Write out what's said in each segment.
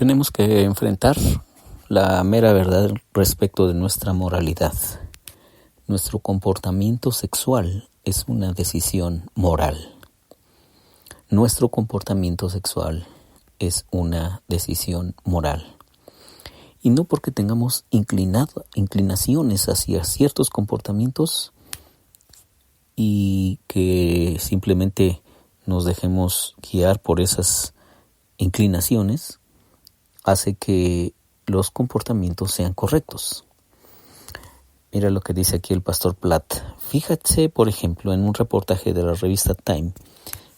Tenemos que enfrentar la mera verdad respecto de nuestra moralidad. Nuestro comportamiento sexual es una decisión moral. Nuestro comportamiento sexual es una decisión moral. Y no porque tengamos inclinaciones hacia ciertos comportamientos y que simplemente nos dejemos guiar por esas inclinaciones, hace que los comportamientos sean correctos. Mira lo que dice aquí el pastor Platt. Fíjate, por ejemplo, en un reportaje de la revista Time,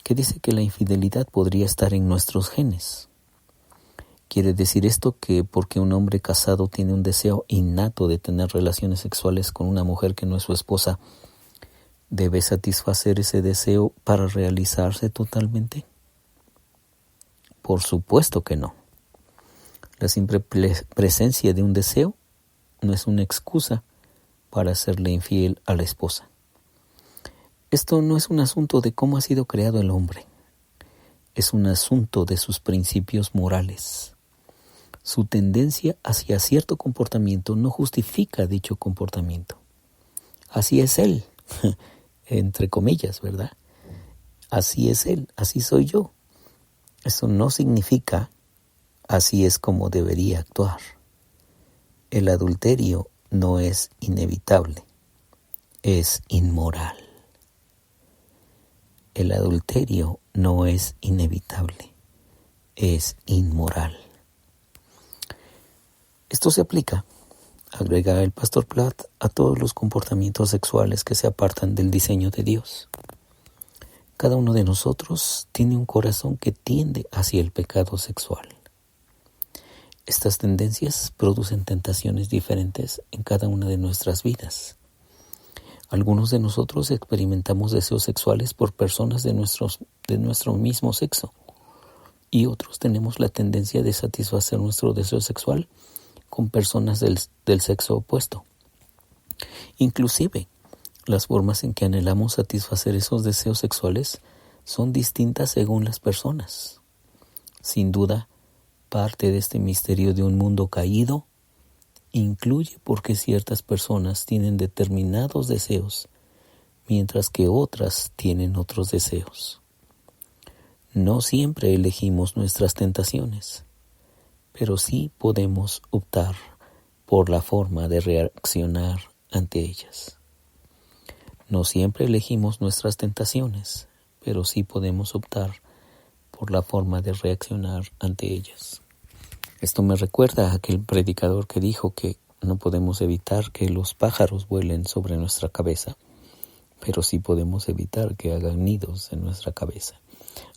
que dice que la infidelidad podría estar en nuestros genes. ¿Quiere decir esto que porque un hombre casado tiene un deseo innato de tener relaciones sexuales con una mujer que no es su esposa, debe satisfacer ese deseo para realizarse totalmente? Por supuesto que no. La simple presencia de un deseo no es una excusa para serle infiel a la esposa. Esto no es un asunto de cómo ha sido creado el hombre. Es un asunto de sus principios morales. Su tendencia hacia cierto comportamiento no justifica dicho comportamiento. Así es él, entre comillas, ¿verdad? Así es él, así soy yo. Eso no significa así es como debería actuar. El adulterio no es inevitable, es inmoral. El adulterio no es inevitable, es inmoral. Esto se aplica, agrega el pastor Platt, a todos los comportamientos sexuales que se apartan del diseño de Dios. Cada uno de nosotros tiene un corazón que tiende hacia el pecado sexual. Estas tendencias producen tentaciones diferentes en cada una de nuestras vidas. Algunos de nosotros experimentamos deseos sexuales por personas de nuestro mismo sexo, y otros tenemos la tendencia de satisfacer nuestro deseo sexual con personas del sexo opuesto. Inclusive, las formas en que anhelamos satisfacer esos deseos sexuales son distintas según las personas. Sin duda, parte de este misterio de un mundo caído incluye porque ciertas personas tienen determinados deseos, mientras que otras tienen otros deseos. No siempre elegimos nuestras tentaciones, pero sí podemos optar por la forma de reaccionar ante ellas. No siempre elegimos nuestras tentaciones, pero sí podemos optar por la forma de reaccionar ante ellas. Esto me recuerda a aquel predicador que dijo que no podemos evitar que los pájaros vuelen sobre nuestra cabeza, pero sí podemos evitar que hagan nidos en nuestra cabeza.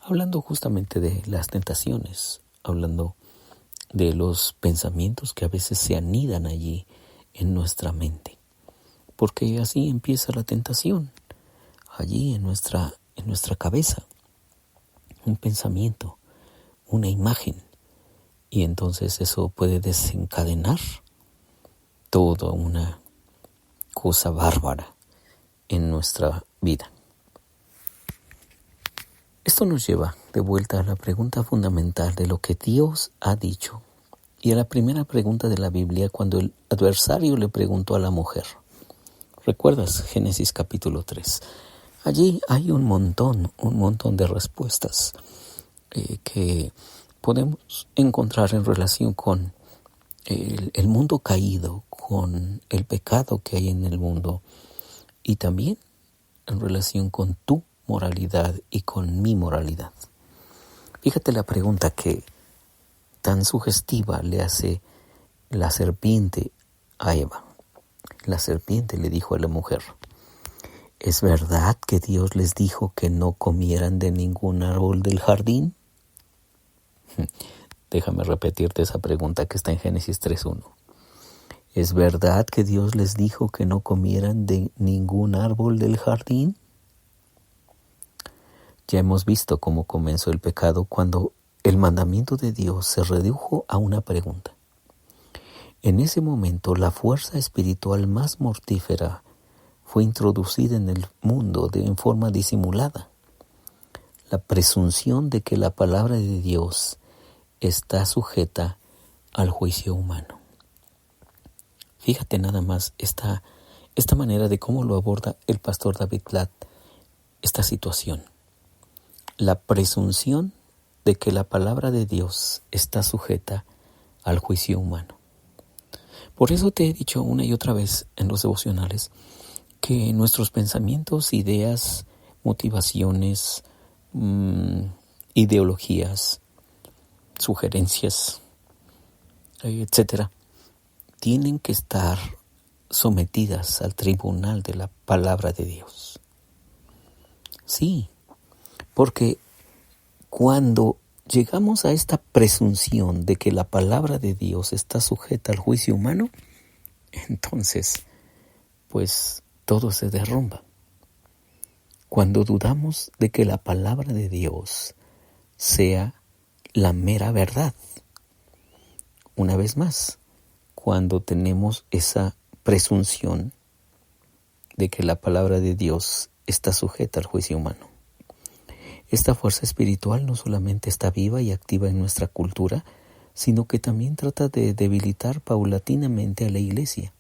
Hablando justamente de las tentaciones, hablando de los pensamientos que a veces se anidan allí en nuestra mente. Porque así empieza la tentación, allí en nuestra cabeza. Un pensamiento, una imagen. Y entonces eso puede desencadenar toda una cosa bárbara en nuestra vida. Esto nos lleva de vuelta a la pregunta fundamental de lo que Dios ha dicho y a la primera pregunta de la Biblia cuando el adversario le preguntó a la mujer. ¿Recuerdas Génesis capítulo 3? Allí hay un montón de respuestas que podemos encontrar en relación con el mundo caído, con el pecado que hay en el mundo y también en relación con tu moralidad y con mi moralidad. Fíjate la pregunta que tan sugestiva le hace la serpiente a Eva. La serpiente le dijo a la mujer: ¿es verdad que Dios les dijo que no comieran de ningún árbol del jardín? Déjame repetirte esa pregunta que está en Génesis 3:1. ¿Es verdad que Dios les dijo que no comieran de ningún árbol del jardín? Ya hemos visto cómo comenzó el pecado cuando el mandamiento de Dios se redujo a una pregunta. En ese momento, la fuerza espiritual más mortífera fue introducida en el mundo en forma disimulada. La presunción de que la palabra de Dios está sujeta al juicio humano. Fíjate nada más esta manera de cómo lo aborda el pastor David Platt, esta situación. La presunción de que la palabra de Dios está sujeta al juicio humano. Por eso te he dicho una y otra vez en los devocionales que nuestros pensamientos, ideas, motivaciones, ideologías, sugerencias, etcétera, tienen que estar sometidas al tribunal de la palabra de Dios. Sí, porque cuando llegamos a esta presunción de que la palabra de Dios está sujeta al juicio humano, entonces, pues todo se derrumba. Cuando dudamos de que la palabra de Dios sea la mera verdad. Una vez más, cuando tenemos esa presunción de que la palabra de Dios está sujeta al juicio humano. Esta fuerza espiritual no solamente está viva y activa en nuestra cultura, sino que también trata de debilitar paulatinamente a la Iglesia.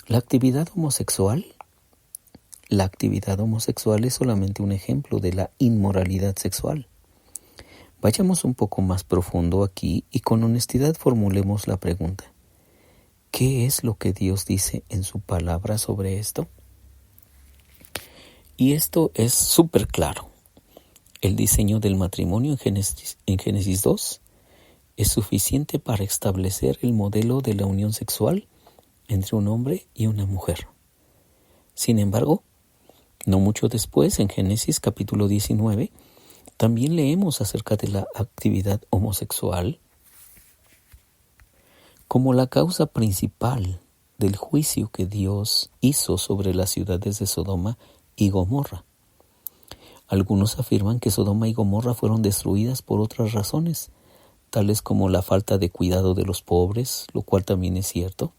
La actividad homosexual es solamente un ejemplo de la inmoralidad sexual. Vayamos un poco más profundo aquí y con honestidad formulemos la pregunta. ¿Qué es lo que Dios dice en su palabra sobre esto? Y esto es súper claro. El diseño del matrimonio en Génesis 2 es suficiente para establecer el modelo de la unión sexual entre un hombre y una mujer. Sin embargo, no mucho después, en Génesis capítulo 19, también leemos acerca de la actividad homosexual como la causa principal del juicio que Dios hizo sobre las ciudades de Sodoma y Gomorra. Algunos afirman que Sodoma y Gomorra fueron destruidas por otras razones, tales como la falta de cuidado de los pobres, lo cual también es cierto.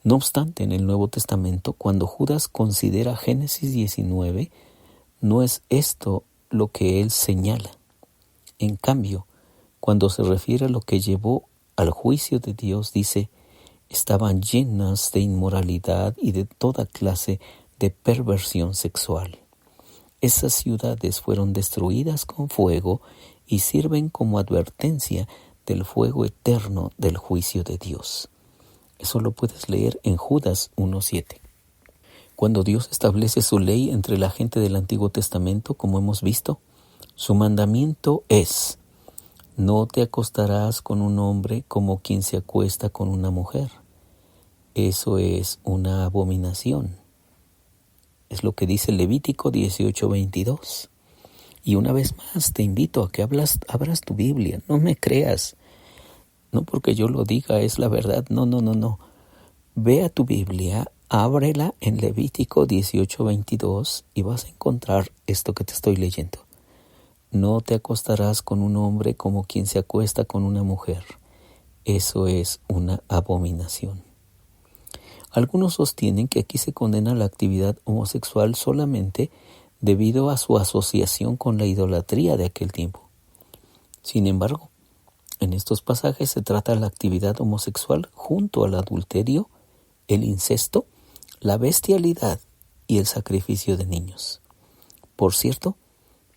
No obstante, en el Nuevo Testamento, cuando Judas considera Génesis 19, no es esto lo que él señala. En cambio, cuando se refiere a lo que llevó al juicio de Dios, dice, estaban llenas de inmoralidad y de toda clase de perversión sexual. Esas ciudades fueron destruidas con fuego y sirven como advertencia del fuego eterno del juicio de Dios. Eso lo puedes leer en Judas 1:7. Cuando Dios establece su ley entre la gente del Antiguo Testamento, como hemos visto, su mandamiento es: no te acostarás con un hombre como quien se acuesta con una mujer. Eso es una abominación. Es lo que dice Levítico 18:22. Y una vez más te invito a que abras tu Biblia. No me creas. No porque yo lo diga es la verdad. No. Ve a tu Biblia, ábrela en Levítico 18:22 y vas a encontrar esto que te estoy leyendo. No te acostarás con un hombre como quien se acuesta con una mujer. Eso es una abominación. Algunos sostienen que aquí se condena la actividad homosexual solamente debido a su asociación con la idolatría de aquel tiempo. Sin embargo, en estos pasajes se trata la actividad homosexual junto al adulterio, el incesto, la bestialidad y el sacrificio de niños. Por cierto,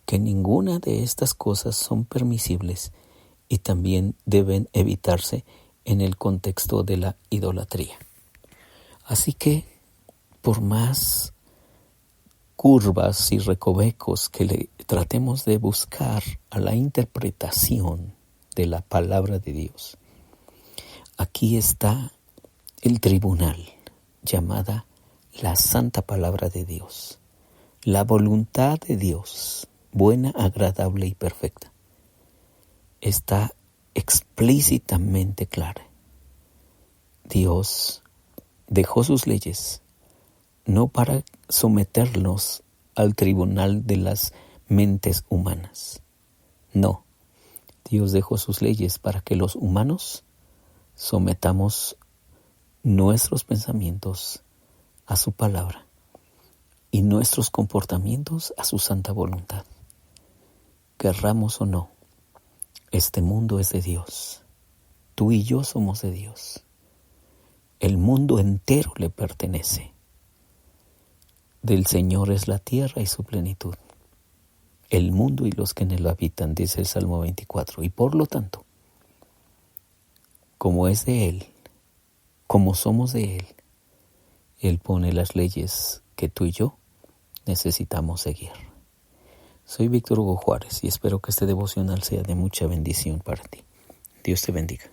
que ninguna de estas cosas son permisibles y también deben evitarse en el contexto de la idolatría. Así que, por más curvas y recovecos que le tratemos de buscar a la interpretación de la palabra de Dios, aquí está el tribunal llamada la santa palabra de Dios, la voluntad de Dios, buena, agradable y perfecta. Está explícitamente clara. Dios dejó sus leyes no para someternos al tribunal de las mentes humanas. No, Dios dejó sus leyes para que los humanos sometamos nuestros pensamientos a su palabra y nuestros comportamientos a su santa voluntad. Querramos o no, Este mundo es de Dios. Tú y yo somos de Dios. El mundo entero le pertenece. Del Señor es la tierra y su plenitud. El mundo y los que en él habitan, dice el Salmo 24. Y por lo tanto, como es de Él, como somos de Él pone las leyes que tú y yo necesitamos seguir. Soy Víctor Hugo Juárez y espero que este devocional sea de mucha bendición para ti. Dios te bendiga.